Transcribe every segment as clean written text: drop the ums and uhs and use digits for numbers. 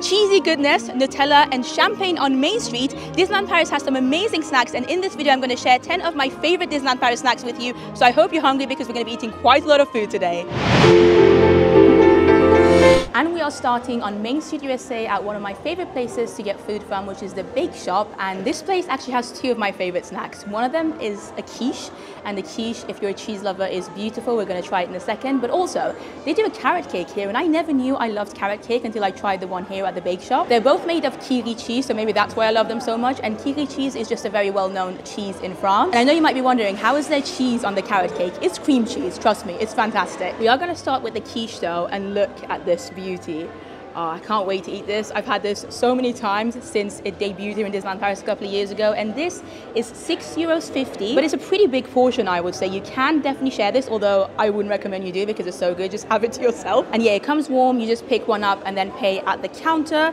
cheesy goodness, Nutella and champagne on Main Street, Disneyland Paris has some amazing snacks, and in this video I'm going to share 10 of my favorite Disneyland Paris snacks with you. So I hope you're hungry because we're going to be eating quite a lot of food today. And we are starting on Main Street, USA at one of my favorite places to get food from, which is the Bake Shop. And this place actually has two of my favorite snacks. One of them is a quiche, and the quiche, if you're a cheese lover, is beautiful. We're going to try it in a second. But also, they do a carrot cake here, and I never knew I loved carrot cake until I tried the one here at the Bake Shop. They're both made of Kiri cheese, so maybe that's why I love them so much. And Kiri cheese is just a very well-known cheese in France. And I know you might be wondering, how is there cheese on the carrot cake? It's cream cheese, trust me, it's fantastic. We are going to start with the quiche though, and look at this beauty. Oh, I can't wait to eat this. I've had this so many times since it debuted here in Disneyland Paris a couple of years ago, and this is €6.50, but it's a pretty big portion, I would say. You can definitely share this, although I wouldn't recommend you do because it's so good. Just have it to yourself. And yeah, it comes warm. You just pick one up and then pay at the counter.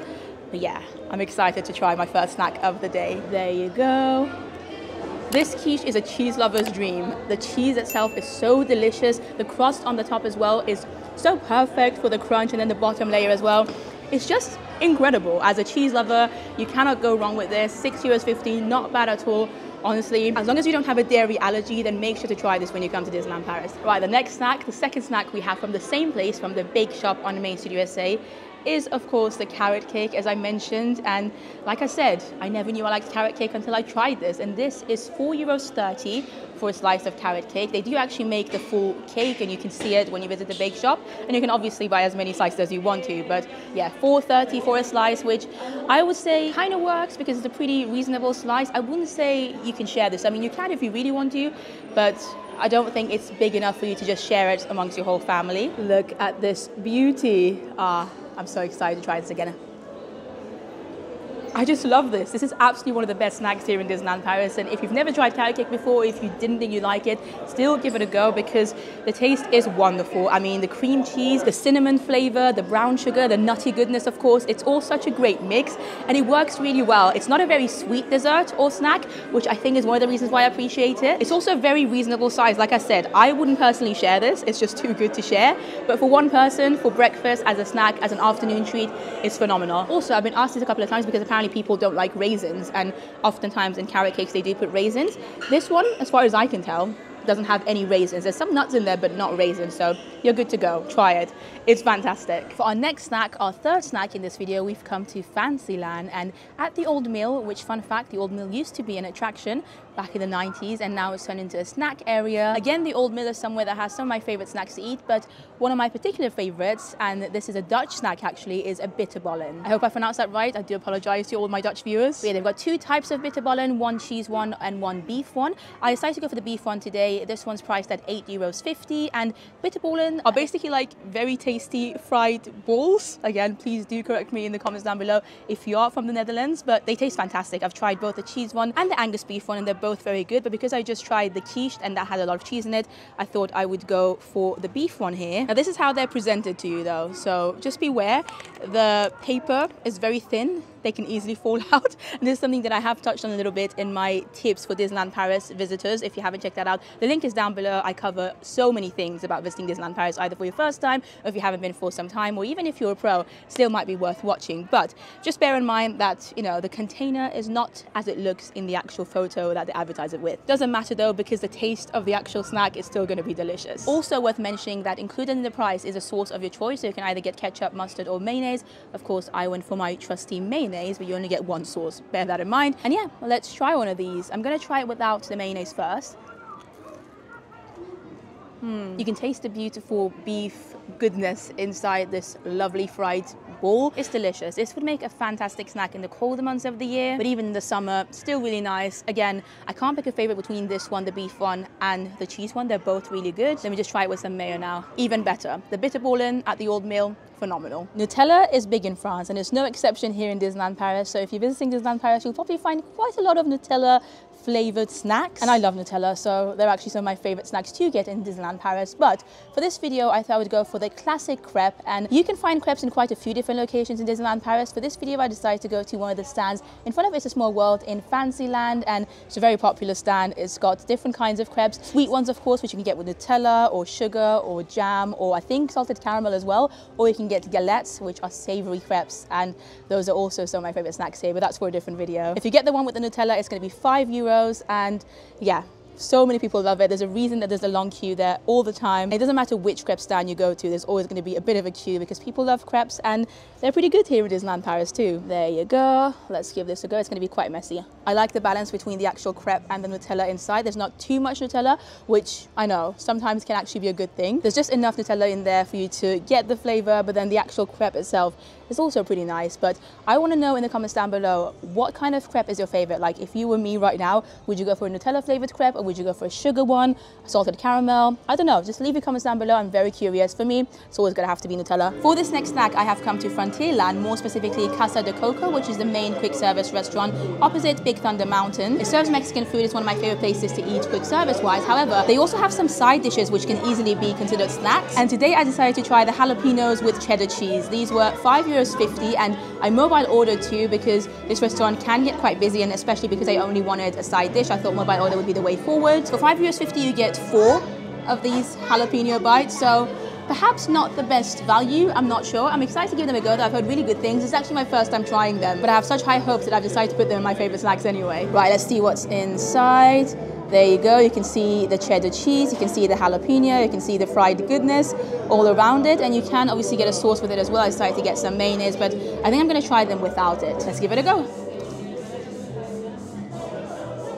But yeah, I'm excited to try my first snack of the day. There you go. This quiche is a cheese lover's dream. The cheese itself is so delicious. The crust on the top as well is so perfect for the crunch, and then the bottom layer as well. It's just incredible. As a cheese lover, you cannot go wrong with this. €6.50, not bad at all. Honestly, as long as you don't have a dairy allergy, then make sure to try this when you come to Disneyland Paris. Right, the next snack, the second snack we have from the same place, from the Bake Shop on Main Street, USA, is of course the carrot cake, as I mentioned. And like I said, I never knew I liked carrot cake until I tried this. And this is €4.30 for a slice of carrot cake. They do actually make the full cake, and you can see it when you visit the Bake Shop. And you can obviously buy as many slices as you want to. But yeah, $4.30 for a slice, which I would say kind of works because it's a pretty reasonable slice. I wouldn't say you can share this. I mean, you can if you really want to, but I don't think it's big enough for you to just share it amongst your whole family. Look at this beauty. I'm so excited to try this again. I just love this. This is absolutely one of the best snacks here in Disneyland Paris. And if you've never tried carrot cake before, if you didn't think you like it, still give it a go because the taste is wonderful. I mean, the cream cheese, the cinnamon flavor, the brown sugar, the nutty goodness, of course, it's all such a great mix, and it works really well. It's not a very sweet dessert or snack, which I think is one of the reasons why I appreciate it. It's also a very reasonable size. Like I said, I wouldn't personally share this. It's just too good to share. But for one person, for breakfast, as a snack, as an afternoon treat, it's phenomenal. Also, I've been asked this a couple of times because apparently people don't like raisins, and oftentimes in carrot cakes they do put raisins. This one, as far as I can tell, doesn't have any raisins. There's some nuts in there, but not raisins, so you're good to go. Try it. It's fantastic. For our next snack, our third snack in this video, we've come to Fantasyland, and at the Old Mill, which, fun fact, the Old Mill used to be an attraction back in the 90s, and now it's turned into a snack area. Again, the Old Mill is somewhere that has some of my favorite snacks to eat, but one of my particular favorites, and this is a Dutch snack actually, is a bitterballen. I hope I pronounced that right. I do apologize to all my Dutch viewers. But yeah, they've got two types of bitterballen, one cheese one and one beef one. I decided to go for the beef one today. This one's priced at €8.50, and bitterballen are basically like very tasty fried balls. Again, please do correct me in the comments down below if you are from the Netherlands, but they taste fantastic. I've tried both the cheese one and the Angus beef one, and they're both very good, but because I just tried the quiche and that had a lot of cheese in it, I thought I would go for the beef one here. Now this is how they're presented to you though, so just beware. The paper is very thin. They can easily fall out. And this is something that I have touched on a little bit in my tips for Disneyland Paris visitors. If you haven't checked that out, the link is down below. I cover so many things about visiting Disneyland Paris, either for your first time, or if you haven't been for some time, or even if you're a pro, still might be worth watching. But just bear in mind that, you know, the container is not as it looks in the actual photo that they advertise it with. Doesn't matter though, because the taste of the actual snack is still going to be delicious. Also worth mentioning that included in the price is a sauce of your choice, so you can either get ketchup, mustard, or mayonnaise. Of course, I went for my trusty mayonnaise, but you only get one sauce. Bear that in mind. And yeah, let's try one of these. I'm going to try it without the mayonnaise first. You can taste the beautiful beef goodness inside this lovely fried ball. It's delicious. This would make a fantastic snack in the colder months of the year, but even in the summer, still really nice. Again, I can't pick a favorite between this one, the beef one, and the cheese one. They're both really good. Let me just try it with some mayo now. Even better. The bitterballen at the Old Mill, phenomenal. Nutella is big in France, and it's no exception here in Disneyland Paris. So if you're visiting Disneyland Paris, you'll probably find quite a lot of Nutella flavored snacks. And I love Nutella, so they're actually some of my favorite snacks to get in Disneyland Paris. But for this video, I thought I would go for the classic crepe. And you can find crepes in quite a few different locations in Disneyland Paris. For this video, I decided to go to one of the stands in front of It's a Small World in Fantasyland. And it's a very popular stand. It's got different kinds of crepes. Sweet ones, of course, which you can get with Nutella or sugar or jam, or I think salted caramel as well. Or you can get galettes, which are savory crepes. And those are also some of my favorite snacks here, but that's for a different video. If you get the one with the Nutella, it's going to be €5, and yeah, so many people love it. There's a reason that there's a long queue there all the time. It doesn't matter which crepe stand you go to, there's always going to be a bit of a queue because people love crepes, and they're pretty good here in Disneyland Paris too. There you go. Let's give this a go. It's going to be quite messy. I like the balance between the actual crepe and the Nutella inside. There's not too much Nutella, which I know sometimes can actually be a good thing. There's just enough Nutella in there for you to get the flavor, but then the actual crepe itself is also pretty nice. But I want to know in the comments down below, what kind of crepe is your favorite? Like, if you were me right now, would you go for a Nutella flavored crepe, or would you go for a sugar one, a salted caramel? I don't know, just leave your comments down below. I'm very curious. For me, it's always gonna have to be Nutella. For this next snack, I have come to Frontierland, more specifically Casa de Coco, which is the main quick service restaurant opposite Big Thunder Mountain. It serves Mexican food. It's one of my favorite places to eat quick service wise. However, they also have some side dishes which can easily be considered snacks. And today I decided to try the jalapenos with cheddar cheese. These were €5.50, and I mobile ordered two because this restaurant can get quite busy, and especially because I only wanted a side dish, I thought mobile order would be the way forward. For €5.50 you get 4 of these jalapeno bites, so perhaps not the best value, I'm not sure. I'm excited to give them a go. I've heard really good things. It's actually my first time trying them, but I have such high hopes that I've decided to put them in my favorite snacks anyway. Right, let's see what's inside. There you go. You can see the cheddar cheese, you can see the jalapeno, you can see the fried goodness all around it, and you can obviously get a sauce with it as well. I decided to get some mayonnaise, but I think I'm going to try them without it. Let's give it a go.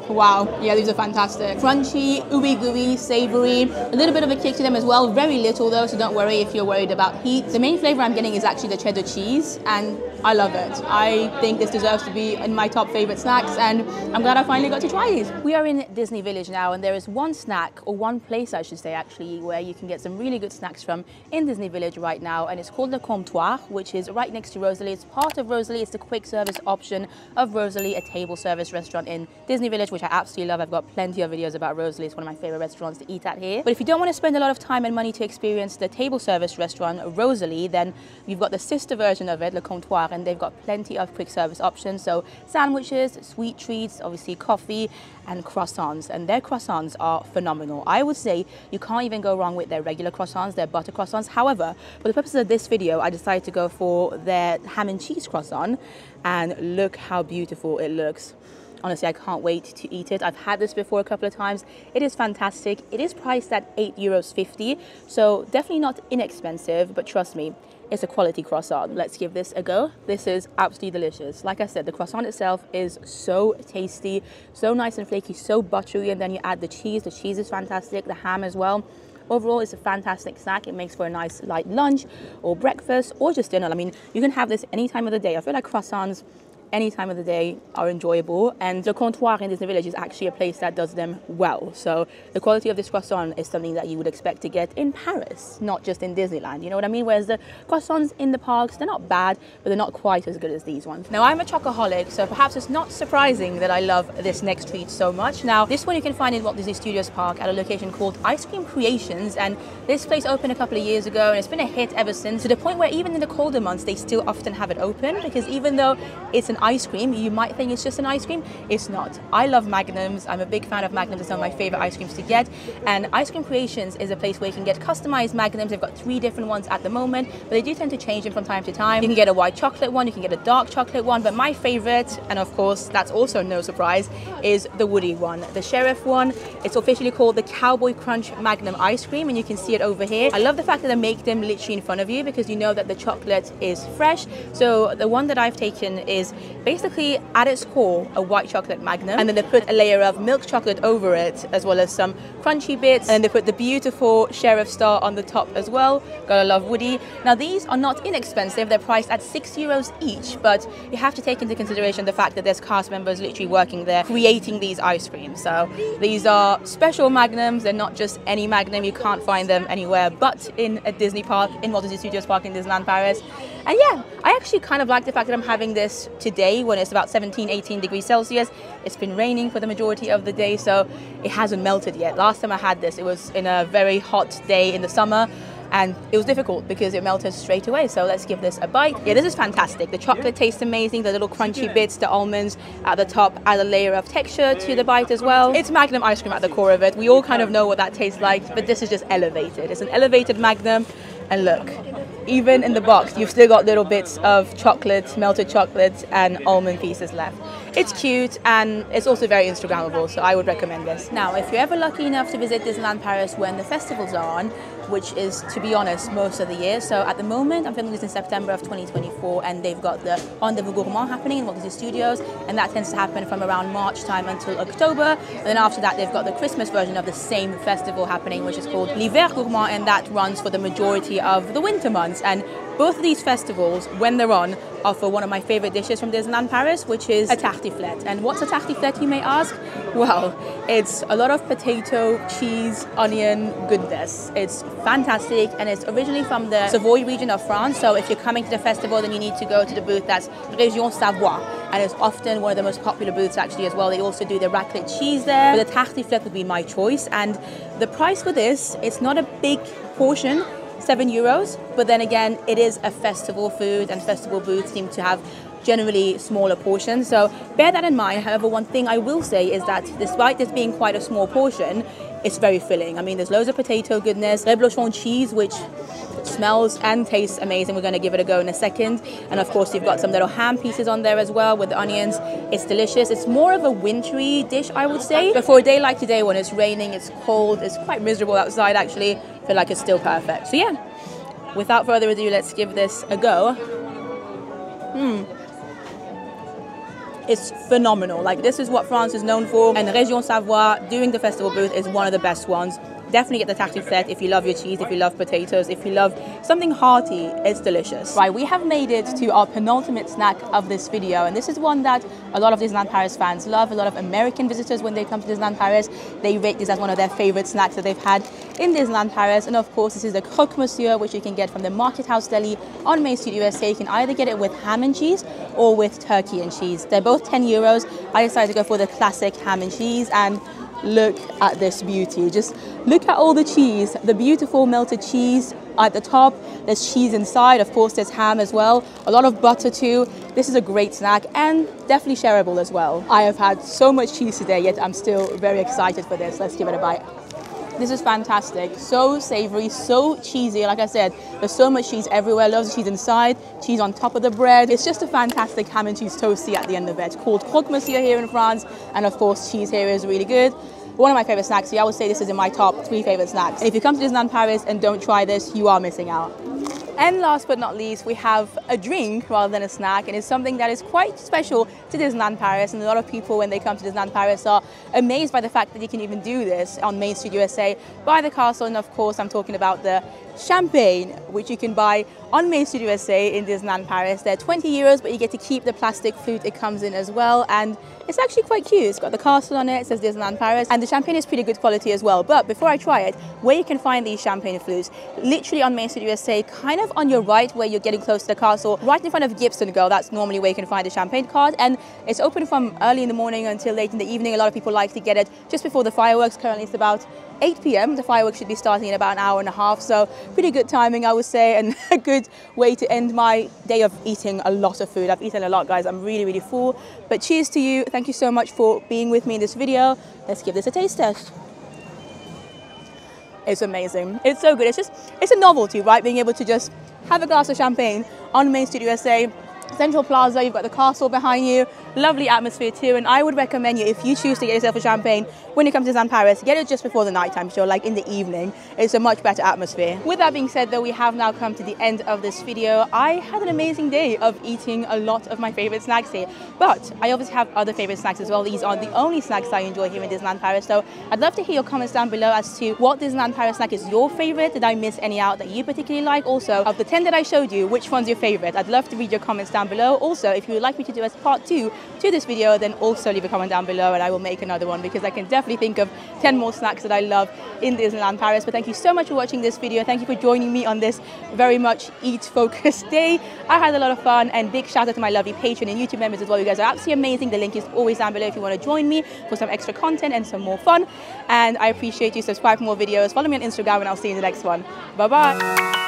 Wow, yeah, these are fantastic. Crunchy, ooey gooey, savory, a little bit of a kick to them as well. Very little though, so don't worry if you're worried about heat. The main flavor I'm getting is actually the cheddar cheese, and I love it. I think this deserves to be in my top favorite snacks, and I'm glad I finally got to try these. We are in Disney Village now, and there is one snack, or one place I should say actually, where you can get some really good snacks from in Disney Village right now, and it's called the Comptoir, which is right next to Rosalie. It's part of Rosalie. It's the quick service option of Rosalie, a table service restaurant in Disney Village, which I absolutely love. I've got plenty of videos about Rosalie. It's one of my favorite restaurants to eat at here. But if you don't want to spend a lot of time and money to experience the table service restaurant Rosalie, then you've got the sister version of it, Le Comptoir, and they've got plenty of quick service options. So sandwiches, sweet treats, obviously coffee, and croissants. And their croissants are phenomenal. I would say you can't even go wrong with their regular croissants, their butter croissants. However, for the purposes of this video, I decided to go for their ham and cheese croissant, and look how beautiful it looks. Honestly, I can't wait to eat it. I've had this before a couple of times. It is fantastic. It is priced at €8.50, so definitely not inexpensive, but trust me, it's a quality croissant. Let's give this a go. This is absolutely delicious. Like I said, the croissant itself is so tasty, so nice and flaky, so buttery, and then you add the cheese. The cheese is fantastic, the ham as well. Overall, it's a fantastic snack. It makes for a nice light lunch or breakfast or just dinner. I mean, you can have this any time of the day. I feel like croissants any time of the day are enjoyable, and Le Comptoir in Disney Village is actually a place that does them well. So the quality of this croissant is something that you would expect to get in Paris, not just in Disneyland, you know what I mean? Whereas the croissants in the parks, they're not bad, but they're not quite as good as these ones. Now, I'm a chocoholic, so perhaps it's not surprising that I love this next treat so much. Now, this one you can find in Walt Disney Studios Park at a location called Ice Cream Creations, and this place opened a couple of years ago, and it's been a hit ever since, to the point where even in the colder months, they still often have it open, because even though it's an ice cream, you might think it's just an ice cream. It's not. I love Magnums. I'm a big fan of Magnums. It's one of my favorite ice creams to get. And Ice Cream Creations is a place where you can get customized Magnums. They've got 3 different ones at the moment, but they do tend to change them from time to time. You can get a white chocolate one, you can get a dark chocolate one, but my favorite, and of course that's also no surprise, is the Woody one, the Sheriff one. It's officially called the Cowboy Crunch Magnum ice cream, and you can see it over here. I love the fact that they make them literally in front of you, because you know that the chocolate is fresh. So the one that I've taken is basically at its core a white chocolate Magnum, and then they put a layer of milk chocolate over it, as well as some crunchy bits, and then they put the beautiful Sheriff star on the top as well. Gotta love Woody. Now, these are not inexpensive. They're priced at €6 each, but you have to take into consideration the fact that there's cast members literally working there creating these ice creams. So these are special Magnums. They're not just any Magnum. You can't find them anywhere but in a Disney park, in Walt Disney Studios Park in Disneyland Paris. And yeah, I actually kind of like the fact that I'm having this today when it's about 17, 18 degrees Celsius. It's been raining for the majority of the day, so it hasn't melted yet. Last time I had this, it was in a very hot day in the summer, and it was difficult because it melted straight away. So let's give this a bite. Yeah, this is fantastic. The chocolate tastes amazing. The little crunchy bits, the almonds at the top add a layer of texture to the bite as well. It's Magnum ice cream at the core of it. We all kind of know what that tastes like, but this is just elevated. It's an elevated Magnum. And look, even in the box, you've still got little bits of chocolate, melted chocolate and almond pieces left. It's cute and it's also very Instagrammable, so I would recommend this. Now, if you're ever lucky enough to visit Disneyland Paris when the festivals are on, which is, to be honest, most of the year. So at the moment, I'm filming this in September of 2024, and they've got the Rendezvous Gourmand happening in Walt Disney Studios, and that tends to happen from around March time until October. And then after that, they've got the Christmas version of the same festival happening, which is called l'Hiver Gourmand, and that runs for the majority of the winter months. And both of these festivals, when they're on, offer one of my favorite dishes from Disneyland Paris, which is a Tflet. And what's a Tflet, you may ask? Well, it's a lot of potato, cheese, onion goodness. It's fantastic, and it's originally from the Savoy region of France. So if you're coming to the festival, then you need to go to the booth that's Région Savoie, and it's often one of the most popular booths actually as well. They also do the raclette cheese there. But the Tflet would be my choice, and the price for this, it's not a big portion, €7, but then again, it is a festival food, and festival booths seem to have generally smaller portions, so bear that in mind. However, one thing I will say is that despite this being quite a small portion, it's very filling. I mean, there's loads of potato goodness, reblochon cheese, which smells and tastes amazing. We're going to give it a go in a second. And of course, you've got some little ham pieces on there as well with the onions. It's delicious. It's more of a wintry dish, I would say. But for a day like today, when it's raining, it's cold, it's quite miserable outside actually, I feel like it's still perfect. So yeah, without further ado, let's give this a go. It's phenomenal. Like, this is what France is known for, and Région Savoie doing the festival booth is one of the best ones. Definitely get the Tflet if you love your cheese, if you love potatoes, if you love something hearty. It's delicious. Right, we have made it to our penultimate snack of this video, and this is one that a lot of Disneyland Paris fans love. A lot of American visitors, when they come to Disneyland Paris, they rate this as one of their favorite snacks that they've had in Disneyland Paris. And of course, this is the croque monsieur, which you can get from the Market House Deli on Main Street USA. You can either get it with ham and cheese or with turkey and cheese. They're both €10. I decided to go for the classic ham and cheese, and look at this beauty. Just look at all the cheese, the beautiful melted cheese at the top. There's cheese inside. Of course, there's ham as well. A lot of butter too. This is a great snack and definitely shareable as well. I have had so much cheese today, yet I'm still very excited for this. Let's give it a bite. This is fantastic. So savory, so cheesy. Like I said, there's so much cheese everywhere. Loads of cheese inside, cheese on top of the bread. It's just a fantastic ham and cheese toasty at the end of it. It's called croque monsieur here in France. And of course, cheese here is really good. One of my favorite snacks. So I would say this is in my top 3 favorite snacks. And if you come to Disneyland Paris and don't try this, you are missing out. And last but not least, we have a drink rather than a snack, and it's something that is quite special to Disneyland Paris. And a lot of people, when they come to Disneyland Paris, are amazed by the fact that you can even do this on Main Street USA by the castle. And of course, I'm talking about the champagne, which you can buy on Main Street USA in Disneyland Paris. They're €20, but you get to keep the plastic flute it comes in as well, and it's actually quite cute. It's got the castle on it, it says Disneyland Paris, and the champagne is pretty good quality as well. But before I try it, where you can find these champagne flutes, literally on Main Street USA, kind of on your right where you're getting close to the castle, right in front of Gibson Girl. That's normally where you can find the champagne cart, and it's open from early in the morning until late in the evening. A lot of people like to get it just before the fireworks. Currently it's about 8 p.m. The fireworks should be starting in about an hour and a half, so pretty good timing, I would say, and a good way to end my day of eating a lot of food. I've eaten a lot, guys. I'm really, really full. But cheers to you. Thank you so much for being with me in this video. Let's give this a taste test. It's amazing. It's so good. It's a novelty, right? Being able to just have a glass of champagne on Main Street USA. Central Plaza, you've got the castle behind you, lovely atmosphere too, and I would recommend you, if you choose to get yourself a champagne when you come to Disneyland Paris, get it just before the nighttime show, like in the evening. It's a much better atmosphere. With that being said though, we have now come to the end of this video. I had an amazing day of eating a lot of my favorite snacks here, but I obviously have other favorite snacks as well. These aren't the only snacks I enjoy here in Disneyland Paris, so I'd love to hear your comments down below as to what Disneyland Paris snack is your favorite. Did I miss any out that you particularly like? Also, of the 10 that I showed you, which one's your favorite? I'd love to read your comments down below. Also, if you would like me to do as part 2 to this video, then also leave a comment down below and I will make another one, because I can definitely think of 10 more snacks that I love in Disneyland Paris. But thank you so much for watching this video. Thank you for joining me on this very much eat-focused day. I had a lot of fun, and big shout out to my lovely Patreon and YouTube members as well. You guys are absolutely amazing. The link is always down below if you want to join me for some extra content and some more fun. And I appreciate you. Subscribe for more videos. Follow me on Instagram, and I'll see you in the next one. Bye-bye.